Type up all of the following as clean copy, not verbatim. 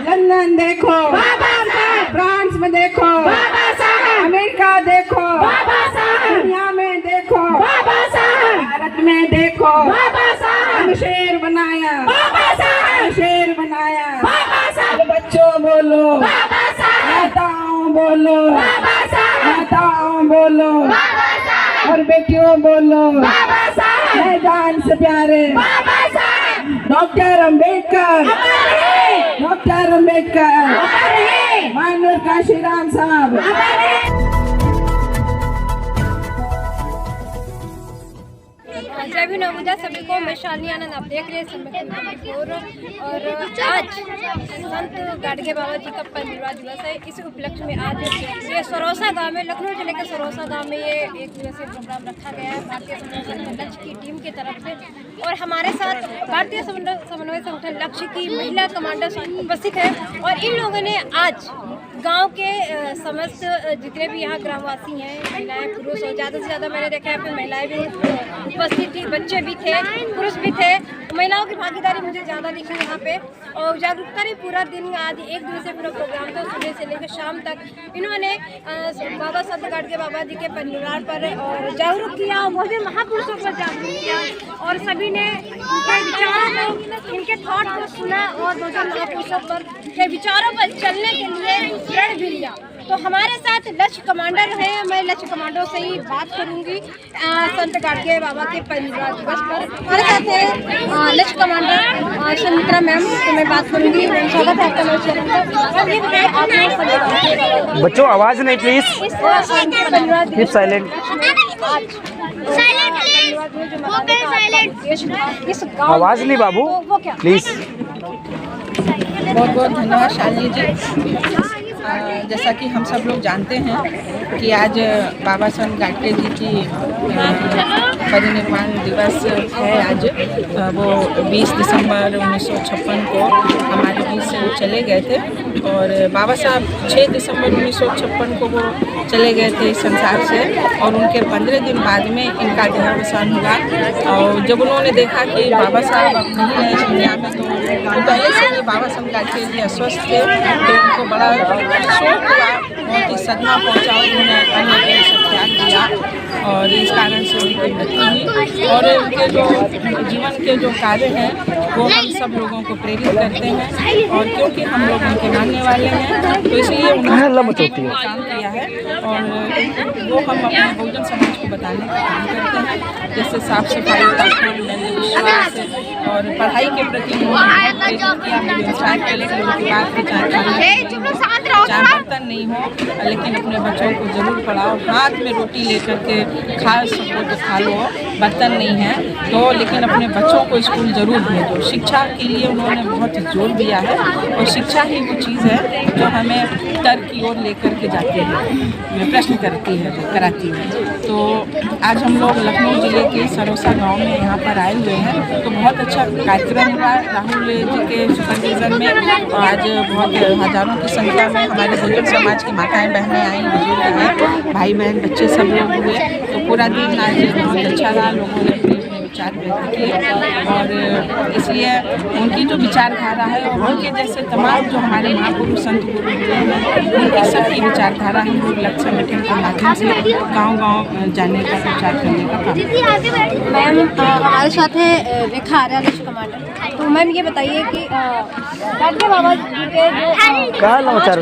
London देखो, France में देखो, अमेरिका देखो, दुनिया में देखो, भारत में देखो, हम शेर बनाया, शेर बनाया। बच्चों बोलो, माताओं बोलो, माताओं बोलो, और बेटियों बोलो, मैदान से प्यारे डॉक्टर अम्बेडकर, डॉक्टर अम्बेडकर, मानव काशीराम साहब। जय भी नवोदय सभी को, मैं शालिनी आनंद, आप देख रहे हैं। और आज संत गाडगे बाबा जी का 15वां दिवस है। इस उपलक्ष्य में आज ये सरोसा गांव में, लखनऊ जिले के सरोसा गांव में ये एक दिवसीय प्रोग्राम रखा गया है भारतीय समन्वय संगठन लक्ष्य की टीम की तरफ से। और हमारे साथ भारतीय समन्वय संगठन लक्ष्य की महिला कमांडर उपस्थित है। और इन लोगों ने आज गांव के समस्त जितने भी यहाँ ग्रामवासी हैं, महिलाएं पुरुष, और ज़्यादा से ज़्यादा मैंने देखा है कि महिलाएं भी उपस्थित थी, बच्चे भी थे, पुरुष भी थे। महिलाओं की भागीदारी मुझे ज़्यादा दिखी यहाँ पे। और जागरूकता भी पूरा दिन, आज एक दिवसीय पूरा प्रोग्राम था, सुबह से लेकर शाम तक इन्होंने बाबा संत गाडगे बाबा जी के परिवार पर और जागरूक किया, वो भी महापुरुषों पर जागरूक किया। और सभी ने उनके विचारों को, इनके थॉट को सुना और दो महापुरुषों पर के विचारों पर चलने के लिए प्रण भी लिया। तो हमारे साथ लक्ष्य कमांडर हैं, मैं लक्ष्य कमांडर से ही बात करूंगी संत गाडगे बाबा के 15वां दिवस पर। हमारे साथ है लक्ष्य कमांडर सुमित्रा मैम, तो मैं बात करूंगी। स्वागत है आपका मेरे चैनल पर। बच्चों आवाज नहीं प्लीज, कीप साइलेंट, आवाज नहीं बाबू प्लीज। बहुत बहुत धन्यवाद शालिनी जी। जैसा कि हम सब लोग जानते हैं कि आज बाबा संत गाडगे जी की परिनिर्वाण दिवस है। आज वो 20 दिसंबर 1956 को हमारे बीच से वो चले गए थे। और बाबा साहब 6 दिसंबर 1956 को वो चले गए थे इस संसार से। और उनके 15 दिन बाद में इनका देहावसान हुआ। और जब उन्होंने देखा कि बाबा साहब अब नहीं रहे इस दुनिया में, तो पहले से ही बाबा संत गाडगे जी अस्वस्थ थे, तो उनको बड़ा शोक हुआ, बहुत ही सदमा पहुँचा। उन्होंने अन्य से त्याग दिया और इस कारण से उनकी मृत्यु हुई। और उनके जो जीवन के जो कार्य हैं वो हम सब लोगों को प्रेरित करते हैं। और क्योंकि हम लोग उनके मानने वाले हैं, तो इसलिए उन्होंने काम किया है। और वो हम अपने बहुजन समाज को बताने का काम करते हैं, जैसे साफ सफाई का विश्वास और पढ़ाई के प्रति उन्होंने प्रेरित किया। मुझे इंस्पायर किया कि उनकी बात की चाहे बर्तन नहीं हो, लेकिन अपने बच्चों को ज़रूर पढ़ाओ। हाथ में रोटी लेकर के खा सको तो खा लो, बर्तन नहीं है तो, लेकिन अपने बच्चों को स्कूल ज़रूर भेजो। शिक्षा के लिए उन्होंने बहुत जोर दिया है। और शिक्षा ही वो चीज़ है जो हमें तर्क की ओर लेकर के जाती है, प्रश्न करती है, कराती है। तो आज हम लोग लखनऊ ज़िले के सरोसा गांव में यहाँ पर आए हुए हैं। तो बहुत अच्छा कार्यक्रम हुआ राहुल जी के सुपरविजन में। आज बहुत हज़ारों की संख्या में हमारे बहुजन समाज की माताएं बहनें आई, बुजुर्ग हैं, भाई बहन बच्चे सब लोग हुए। तो पूरा दिन आज बहुत अच्छा रहा। लोगों ने अपने विचार व्यक्त किए और इसलिए उनकी जो विचारधारा है और उनके जैसे तमाम जो हमारे महापुरुष संत गुरु हुए हैं, उनकी सबकी विचारधारा हम लोग लक्ष्य संगठन के माध्यम से गांव-गांव जाने का प्रचार करने का काम। मैम हमारे साथ है रेखा आर्या लक्ष्य कमांडर। तो मैम ये बताइए कि गाडगे बाबा जी के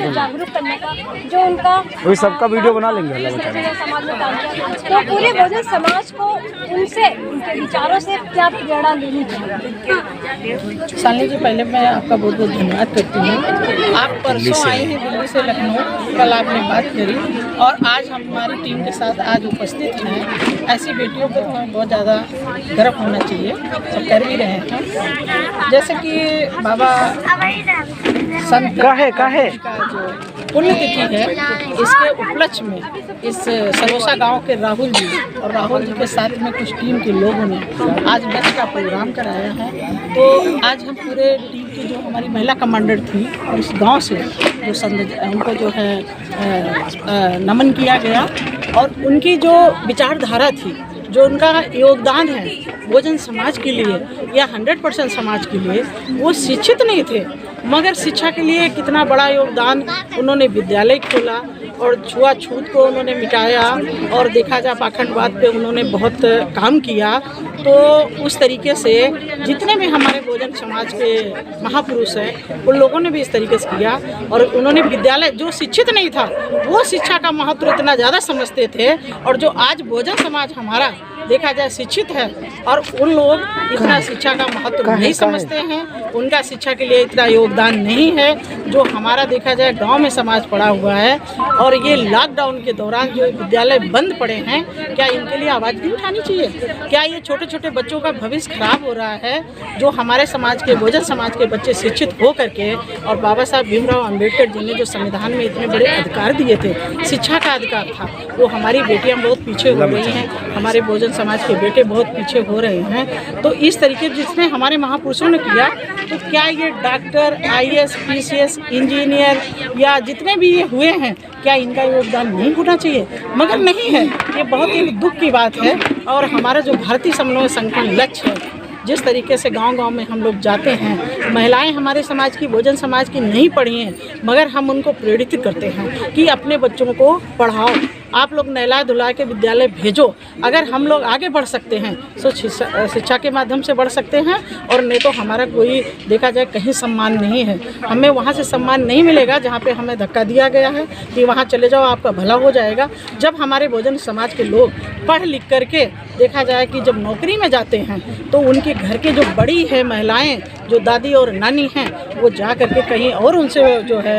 जो जागरूक करने का जो उनका वही सबका वीडियो बना लेंगे समाज में काम किया, तो पूरे बहुजन समाज को उनसे, उनके विचारों से क्या प्रेरणा लेनी चाहिए? शालिनी जी, पहले मैं आपका बहुत बहुत धन्यवाद करती हूँ। आप परसों आई हैं दिल्ली से लखनऊ, कल आपने बात करी और आज हमारी टीम के साथ आज उपस्थित हैं। ऐसी बेटियों पर हमें बहुत ज़्यादा गर्व होना चाहिए, सब कर भी रहे हैं। जैसे कि बाबा संत का जो पुण्यतिथि है, इसके उपलक्ष्य में इस सरोसा गांव के राहुल जी और राहुल जी के साथ में कुछ टीम के लोगों ने आज लक्ष्य का प्रोग्राम कराया है। तो आज हम पूरे टीम की जो हमारी महिला कमांडर थी और इस गांव से जो उनको जो है नमन किया गया। और उनकी जो विचारधारा थी, जो उनका योगदान है, भोजन समाज के लिए या 100% समाज के लिए, वो शिक्षित नहीं थे, मगर शिक्षा के लिए कितना बड़ा योगदान उन्होंने विद्यालय खोला और छुआछूत को उन्होंने मिटाया, और देखा जाए पाखंडवाद पे उन्होंने बहुत काम किया। तो उस तरीके से जितने भी हमारे भोजन समाज के महापुरुष हैं उन लोगों ने भी इस तरीके से किया, और उन्होंने विद्यालय, जो शिक्षित नहीं था वो शिक्षा का महत्व इतना ज़्यादा समझते थे, और जो आज भोजन समाज हमारा देखा जाए शिक्षित है, और उन लोग इतना शिक्षा का महत्व नहीं समझते हैं, उनका शिक्षा के लिए इतना योगदान नहीं है जो हमारा देखा जाए गांव में समाज पड़ा हुआ है। और ये लॉकडाउन के दौरान जो विद्यालय बंद पड़े हैं, क्या इनके लिए आवाज़ नहीं उठानी चाहिए? क्या ये छोटे छोटे बच्चों का भविष्य खराब हो रहा है? जो हमारे समाज के, भोजन समाज के बच्चे शिक्षित हो करके, और बाबा साहब भीमराव अम्बेडकर जी ने जो संविधान में इतने बड़े अधिकार दिए थे, शिक्षा का अधिकार था, वो हमारी बेटियाँ बहुत पीछे हो रही हैं, हमारे भोजन समाज के बेटे बहुत पीछे हो रहे हैं। तो इस तरीके जिसने हमारे महापुरुषों ने किया, तो क्या ये डॉक्टर, IAS, PCS, इंजीनियर या जितने भी ये हुए हैं, क्या इनका योगदान नहीं होना चाहिए? मगर नहीं है। ये बहुत ही दुख की बात है। और हमारा जो भारतीय समन्वय संघ का लक्ष्य है, जिस तरीके से गांव-गांव में हम लोग जाते हैं, महिलाएं हमारे समाज की, भोजन समाज की नहीं पढ़ी हैं, मगर हम उनको प्रेरित करते हैं कि अपने बच्चों को पढ़ाओ, आप लोग नहला धुला के विद्यालय भेजो। अगर हम लोग आगे बढ़ सकते हैं तो शिक्षा के माध्यम से बढ़ सकते हैं, और नहीं तो हमारा कोई देखा जाए कहीं सम्मान नहीं है। हमें वहाँ से सम्मान नहीं मिलेगा जहाँ पे हमें धक्का दिया गया है कि वहाँ चले जाओ आपका भला हो जाएगा। जब हमारे भोजन समाज के लोग पढ़ लिख करके देखा जाए कि जब नौकरी में जाते हैं, तो उनके घर के जो बड़ी है महिलाएँ, जो दादी और नानी हैं, वो जा करके कहीं और उनसे जो है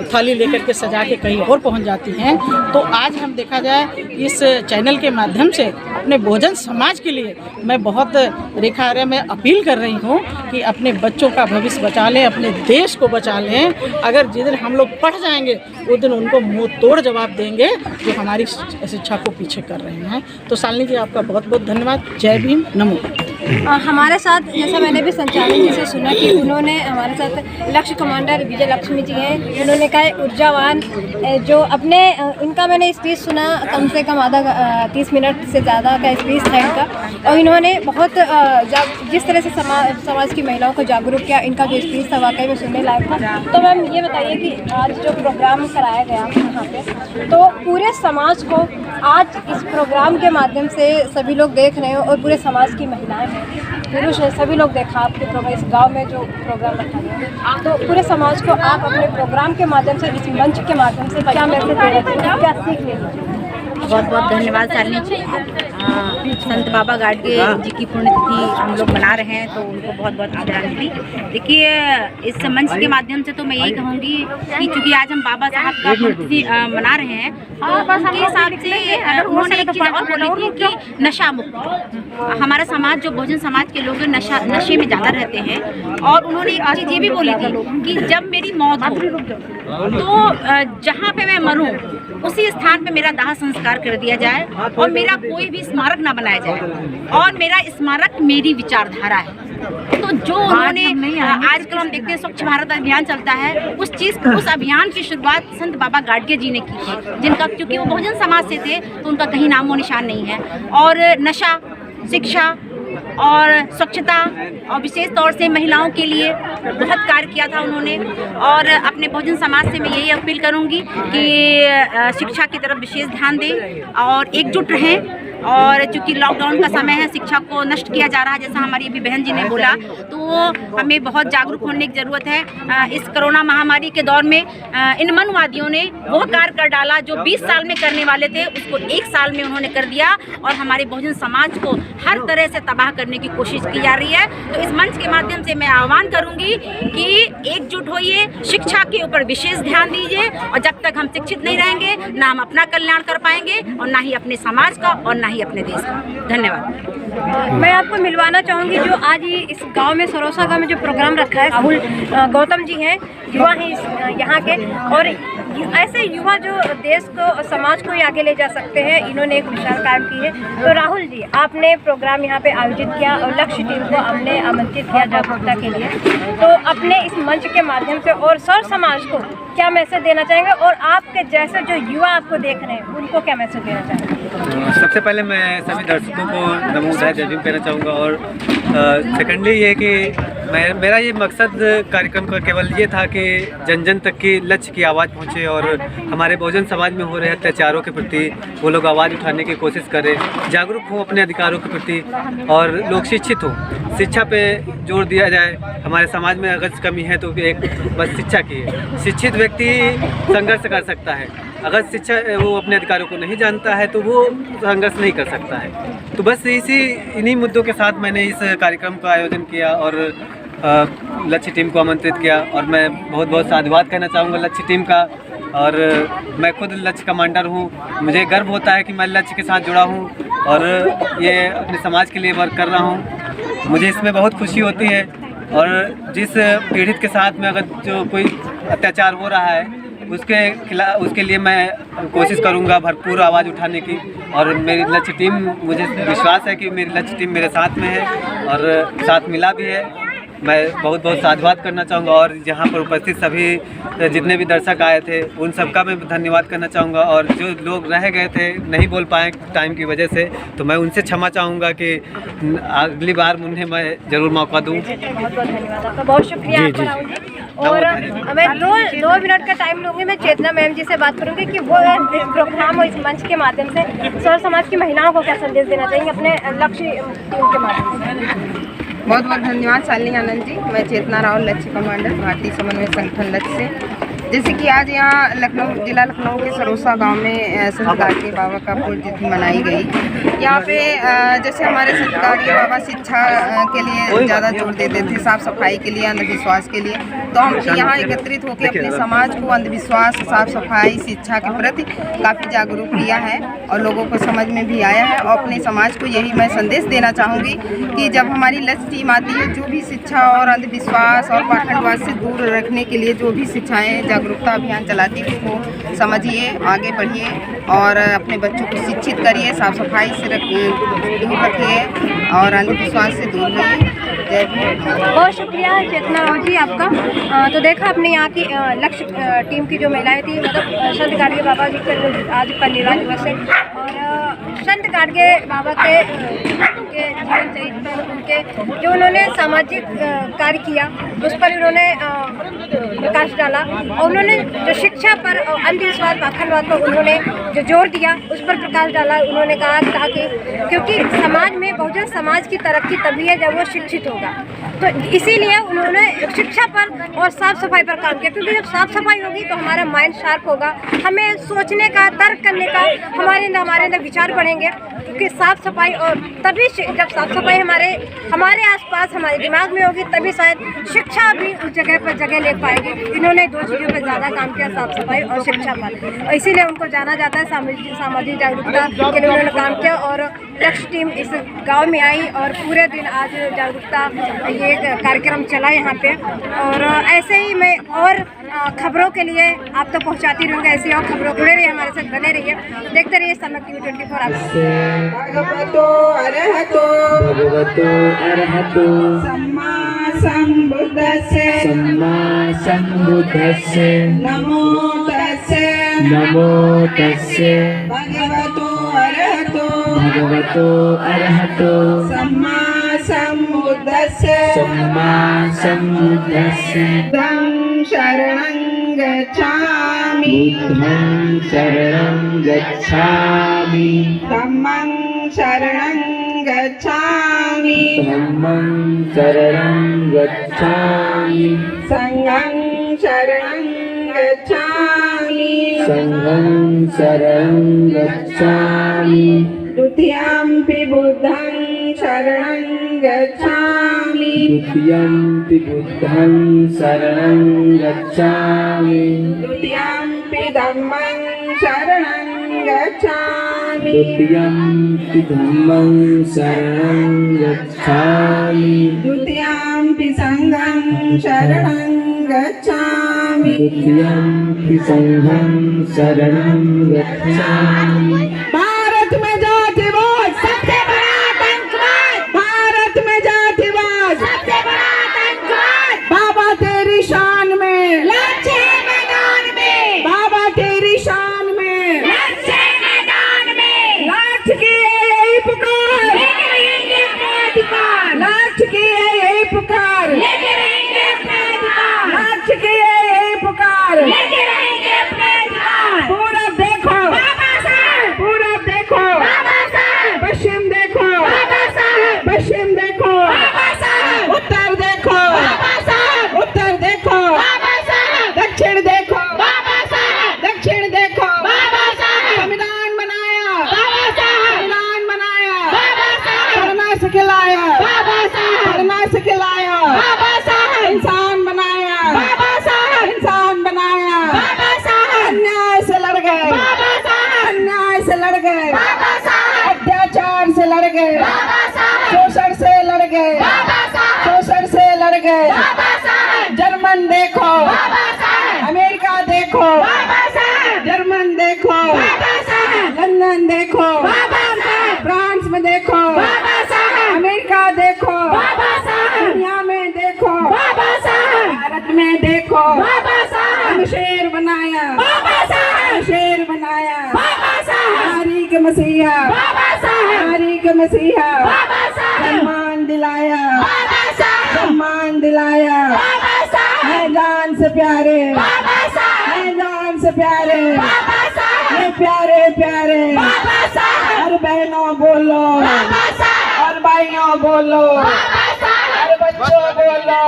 थाली लेकर के सजा के कहीं और पहुँच जाती हैं। तो आज हम देखा जाए इस चैनल के माध्यम से अपने भोजन समाज के लिए मैं बहुत रेखा में अपील कर रही हूँ कि अपने बच्चों का भविष्य बचा लें, अपने देश को बचा लें। अगर जिस दिन हम लोग पढ़ जाएंगे उस दिन उनको मुंह तोड़ जवाब देंगे जो हमारी शिक्षा को पीछे कर रहे हैं। तो शालिनी जी, आपका बहुत बहुत धन्यवाद। जय भीम, नमो। हमारे साथ, जैसा मैंने भी संचालक जी से सुना कि उन्होंने हमारे साथ लक्ष्य कमांडर विजय लक्ष्मी जी हैं, उन्होंने कहा ऊर्जावान, जो अपने इनका मैंने स्पीच सुना, कम से कम आधा 30 मिनट से ज़्यादा का स्पीच था इनका, और इन्होंने बहुत जिस तरह से समाज की महिलाओं को जागरूक किया, इनका जो स्पीच था वाकई में सुनने लायक था। तो मैम ये बताइए कि आज जो प्रोग्राम कराया गया यहाँ पे, तो पूरे समाज को आज इस प्रोग्राम के माध्यम से सभी लोग देख रहे हैं, और पूरे समाज की महिलाएं हैं, पुरुष है, सभी लोग देखा आपके प्रोग्राम, इस गांव में जो प्रोग्राम रखा गया, तो पूरे समाज को आप अपने प्रोग्राम के माध्यम से, इस मंच के माध्यम से क्या मैसेज देना चाहिए, क्या सीख लेना? बहुत बहुत धन्यवाद शालिनी जी। संत बाबा गाडगे जी की पुण्यतिथि हम लोग मना रहे हैं, तो उनको बहुत बहुत आदरांजलि। देखिए, इस मंच के माध्यम से तो मैं यही कहूँगी कि चूँकि आज हम बाबा साहब का पुण्यतिथि मना रहे हैं, तो उनके हिसाब से उन्होंने एक चीज़ और बोली थी कि नशा मुक्त। हमारा समाज, जो भोजन समाज के लोग नशे में ज़्यादा रहते हैं, और उन्होंने एक चीज़ ये भी बोली थी कि जब मेरी मौत हो तो जहाँ पे मैं मरूँ उसी स्थान पे मेरा दाह संस्कार कर दिया जाए, और मेरा कोई भी स्मारक ना बनाया जाए, और मेरा स्मारक मेरी विचारधारा है। तो जो उन्होंने आजकल हम देखते हैं स्वच्छ भारत अभियान चलता है, उस अभियान की शुरुआत संत बाबा गाडगे जी ने की थी, जिनका क्योंकि वो बहुजन समाज से थे तो उनका कहीं नामो निशान नहीं है। और नशा, शिक्षा और स्वच्छता, और विशेष तौर से महिलाओं के लिए बहुत कार्य किया था उन्होंने। और अपने बहुजन समाज से मैं यही अपील करूंगी कि शिक्षा की तरफ विशेष ध्यान दें और एकजुट रहें। और चूँकि लॉकडाउन का समय है, शिक्षा को नष्ट किया जा रहा है, जैसा हमारी अभी बहन जी ने बोला, तो हमें बहुत जागरूक होने की ज़रूरत है। इस कोरोना महामारी के दौर में इन मनवादियों ने वो कार्य कर डाला जो 20 साल में करने वाले थे, उसको 1 साल में उन्होंने कर दिया, और हमारे बहुजन समाज को हर तरह से तबाह करने की कोशिश की जा रही है। तो इस मंच के माध्यम से मैं आह्वान करूँगी कि एकजुट होइए, शिक्षा के ऊपर विशेष ध्यान दीजिए, और जब तक हम शिक्षित नहीं रहेंगे, ना हम अपना कल्याण कर पाएंगे, और ना ही अपने समाज का, और ना ही अपने देश का। धन्यवाद। मैं आपको मिलवाना चाहूँगी, जो आज ही इस गांव में, सरोसा गांव में जो प्रोग्राम रखा है, राहुल गौतम जी हैं, युवा हैं यहाँ के, और ऐसे युवा जो देश को, समाज को ही आगे ले जा सकते हैं, इन्होंने एक मिसाल कायम की है। तो राहुल जी, आपने प्रोग्राम यहाँ पे आयोजित किया, और लक्ष्य टीम को हमने आमंत्रित किया जागरूकता के लिए, तो अपने इस मंच के माध्यम से और सर्व समाज को क्या मैसेज देना चाहेंगे, और आपके जैसे जो युवा आपको देख रहे हैं उनको क्या मैसेज देना चाहेंगे? सबसे पहले मैं सभी दर्शकों को नमो बुद्धाय जय भीम कहना चाहूँगा। और सेकेंडली ये कि मेरा ये मकसद कार्यक्रम का केवल ये था कि जन जन तक की लक्ष्य की आवाज़ पहुँचे और हमारे बहुजन समाज में हो रहे अत्याचारों के प्रति वो लोग आवाज़ उठाने की कोशिश करें, जागरूक हों अपने अधिकारों के प्रति और लोग शिक्षित हों। शिक्षा पे जोर दिया जाए। हमारे समाज में अगर कमी है तो एक बस शिक्षा की है। शिक्षित व्यक्ति संघर्ष कर सकता है। अगर शिक्षा वो अपने अधिकारों को नहीं जानता है तो वो संघर्ष नहीं कर सकता है। तो बस इन्हीं मुद्दों के साथ मैंने इस कार्यक्रम का आयोजन किया और लक्ष्य टीम को आमंत्रित किया। और मैं बहुत बहुत साधुवाद कहना चाहूँगा लक्ष्य टीम का। और मैं खुद लक्ष्य कमांडर हूँ। मुझे गर्व होता है कि मैं लक्ष्य के साथ जुड़ा हूँ और ये अपने समाज के लिए वर्क कर रहा हूँ। मुझे इसमें बहुत खुशी होती है। और जिस पीड़ित के साथ में अगर जो कोई अत्याचार हो रहा है उसके लिए मैं कोशिश करूंगा भरपूर आवाज़ उठाने की। और मेरी लक्ष्य टीम, मुझे विश्वास है कि मेरी लक्ष्य टीम मेरे साथ में है और साथ मिला भी है। मैं बहुत बहुत साधुवाद करना चाहूँगा। और यहाँ पर उपस्थित सभी जितने भी दर्शक आए थे उन सबका मैं धन्यवाद करना चाहूँगा। और जो लोग रह गए थे नहीं बोल पाए टाइम की वजह से तो मैं उनसे क्षमा चाहूँगा कि अगली बार उन्हें मैं ज़रूर मौका दूँ। बहुत बहुत धन्यवाद आपका, बहुत शुक्रिया आपका राहुल जी। और मैं दो मिनट का टाइम लूँगी। मैं चेतना मैम जी से बात करूँगी कि वो इस प्रोग्राम और इस मंच के माध्यम से सौर समाज की महिलाओं को क्या संदेश देना चाहेंगे अपने लक्ष्य टीम के माध्यम से। बहुत बहुत धन्यवाद शालिनी आनंद जी। मैं चेतना राहुल, लक्ष्य कमांडर, भारतीय समन्वय संगठन लक्ष्य से। जैसे कि आज यहाँ लखनऊ, जिला लखनऊ के सरोसा गांव में संत गाडगे बाबा का पुण्यतिथि मनाई गई। यहाँ पे जैसे हमारे संत गाडगे बाबा शिक्षा के लिए ज़्यादा जोर देते थे, साफ सफाई के लिए, अंधविश्वास के लिए। तो हम यहाँ एकत्रित होकर अपने समाज को अंधविश्वास, साफ सफाई, शिक्षा के प्रति काफ़ी जागरूक किया है और लोगों को समझ में भी आया है। और अपने समाज को यही मैं संदेश देना चाहूँगी कि जब हमारी लक्ष्य टीम आती है, जो भी शिक्षा और अंधविश्वास और पाखंडवाद से दूर रखने के लिए जो भी शिक्षाएँ जागरूकता अभियान चलाती है उसको समझिए, आगे बढ़िए और अपने बच्चों को शिक्षित करिए, साफ सफाई से दूर रखिए और अंधविश्वास से दूर रहिए। जय भीम। बहुत शुक्रिया चेतना राव जी आपका। तो देखा अपने यहाँ की लक्ष्य टीम की जो महिलाएं थी, मतलब संत गाडगे बाबा जी का आज परिनिर्वाण दिवस है और संत गाडगे बाबा के जीवन चरित्र, उनके जो उन्होंने सामाजिक कार्य किया उस पर उन्होंने प्रकाश डाला और उन्होंने जो शिक्षा पर अंधविश्वास, पाखंडवाद पर उन्होंने जो जोर दिया उस पर प्रकाश डाला। उन्होंने कहा कि क्योंकि समाज में बहुजन समाज की तरक्की तभी है जब वो शिक्षित होगा, तो इसीलिए उन्होंने शिक्षा पर और साफ सफाई पर काम किया। क्योंकि जब साफ सफाई होगी तो हमारा माइंड शार्प होगा, हमें सोचने का, तर्क करने का हमारे अंदर विचार बढ़ेंगे। क्योंकि साफ सफाई और तभी जब साफ सफाई हमारे आसपास हमारे दिमाग में होगी तभी शायद शिक्षा भी उस जगह पर जगह ले पाएगी। इन्होंने दो चीज़ों पर ज़्यादा काम किया, साफ सफाई और शिक्षा पर, और इसीलिए उनको जाना जाता है। सामाजिक जागरूकता के लिए उन्होंने काम किया और लक्ष्य टीम इस गांव में आई और पूरे दिन आज जागरूकता ये कार्यक्रम चला यहाँ पे। और ऐसे ही मैं और खबरों के लिए आप तक पहुँचाती रहूँगा। ऐसी और खबरों जुड़े रहिए, हमारे साथ बने रहिए, देखते रहिए समक टीवी 24। भगवतो अरहतो सम्मा संबुद्धस्से नमो तस्से भगवतो अरहतो सम्मा संबुद्धस्से बुद्धं शरणं गच्छामि धम्मं शरणं गच्छामि संघं शरणं गच्छामि द्वितीयंपि बुद्धं शरणं गच्छामि द्वितीयंपि धम्मं शरणं गच्छामि द्वितीयंपि संघं शरणं गच्छामि भारत में जातिवाद सबसे बड़ा आतंकवाद, भारत में जातिवाद सबसे बड़ा आतंकवाद। बाबा तेरी शान में, लक्ष्य मैदान में, बाबा तेरी शान में, लक्ष्य मैदान में। गए, शोषण से लड़ गए, शोषण से लड़ गए। जर्मन देखो, अमेरिका देखो, जर्मन देखो, लंदन देखो, फ्रांस में देखो, अमेरिका देखो, दुनिया में देखो, भारत में देखो, हम शेर बनाया, शेर बनाया, नारी के मसीहा, नारी के मसीहा, सम्मान दिलाया, सम्मान दिलाया, है जान से प्यारे, है जान से प्यारे, है प्यारे प्यारे। और बहनों बोलो, और भाइयों बोलो, और बच्चों बोलो,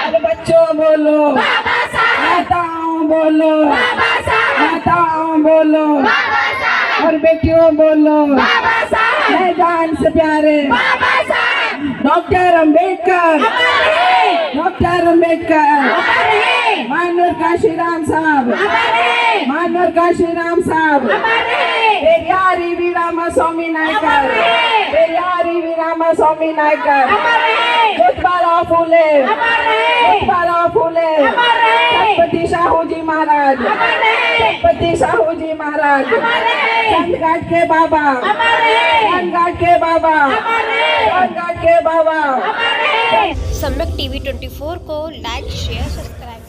और बच्चों बोलो, माताओं बोलो, माताओं बोलो, और बेटियों बोलो, है जान से प्यारे। डॉक्टर अम्बेडकर, डॉक्टर अम्बेडकर, मानव काशीराम साहब, मानव काशीराम साहब, पेरियारी वीरामा स्वामी नायकर, पेरियारी वीरामा स्वामी नायकर, ज्योतिबा फुले, ज्योतिबा फुले, छत्रपति साहू जी महाराज, छत्रपति साहू जी महाराज, संतघाट के बाबा, संतघाट के बाबा, संतघाट के बाबा। सम्यक टीवी 24 को लाइक शेयर सब्सक्राइब